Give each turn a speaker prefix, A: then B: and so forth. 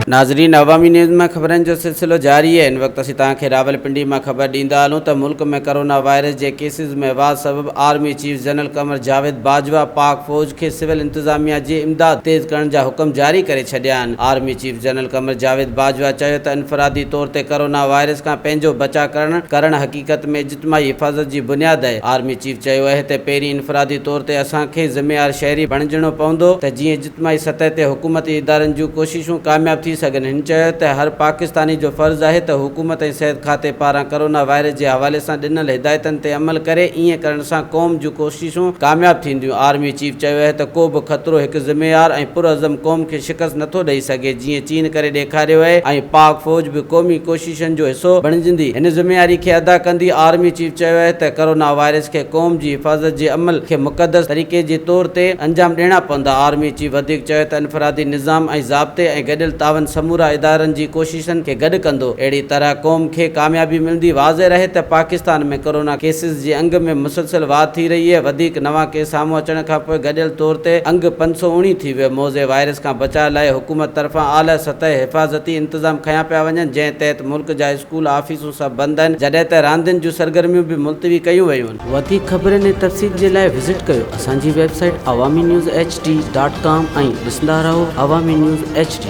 A: नाज़रीन, अवामी न्यूज़ में ख़बरनि जो सिलसिलो जारी है। इन वक्त असीं तव्हांखे रावलपिंडी में ख़बर ॾींदा हलूं त मुल्क में कोरोना वायरस के केसिस में वाध सबब army chief general Qamar Javed Bajwa पाक फौज के सिविल इंतजामिया जी इमदाद तेज़ करण जा हुक्म जारी करे छॾिया आहिनि। Army chief general Qamar Javed Bajwa चयो त इनफरादी तौर ते कोरोना वायरस खां पंहिंजो बचाव करण हक़ीक़त में इज्तिमाही हिफ़ाज़त जी बुनियाद आहे। आर्मी चीफ चयो आहे त पहिरीं इनफरादी तौर ते असांखे ज़िम्मेवार शहरी बणिजणो पवंदो त जीअं इज्तिमाही सतह ते हुकूमती इदारनि जूं कोशिशूं कामयाब थी सघनि। हिन चयो त हर पाकिस्तानी जो फ़र्ज़ु आहे त हुकूमत ऐं सिहत खाते पारां कोरोना वायरस जे हवाले सां ॾिनल हिदायतनि ते अमल करे। ईअं करण सां क़ौम जूं कोशिशूं कामयाब थींदियूं। आर्मी चीफ चयो आहे त को बि ख़तरो हिकु ज़िम्मेवार ऐं पुरअज़म क़ौम खे शिकस्त नथो ॾेई सघे, जीअं चीन करे ॾेखारियो आहे, ऐं पाक फ़ौज बि क़ौमी कोशिशुनि जो हिसो बणिजंदी। हिन ज़िम्मेवारी खे अदा कंदी। आर्मी चीफ चयो आहे त कोरोना वायरस खे क़ौम जी हिफ़ाज़त जे अमल खे मुक़दस तरीक़े जे तौर ते अंजाम ॾियणा पवंदा। आर्मी चीफ वधीक चयो त इनफरादी निज़ाम ऐं ज़ाब्ते ऐं गॾियल तावन समूरा इदारनि जी कोशिशुनि खे गॾु कंदो। अहिड़ी तरह क़ौम खे कामयाबी मिलंदी। वाज़े रहे त पाकिस्तान में कोरोना केसिस जे अंग में मुसलसिल वाध थी रही है। वधीक नवां केस साम्हूं अचण खां पोइ गॾियल तौर ते अंग 519 थी वियो। मौज़े वायरस खां बचाव लाइ हुकूमत तरफ़ां आला सतह हिफ़ाज़ती इंतज़ाम खयां पिया वञनि, जंहिं तहत मुल्क जा स्कूल ऑफिसूं सभु बंदि आहिनि, जॾहिं त रांदियुनि जूं सरगर्मियूं बि मुलतवी कयूं वयूं आहिनि। वधीक ख़बरनि ऐं तफ़सील जे लाइ विज़िट कयो असांजी वेबसाइट awamiNewsHD.com ऐं ॾिसंदा रहो अवामी न्यूज़ HD।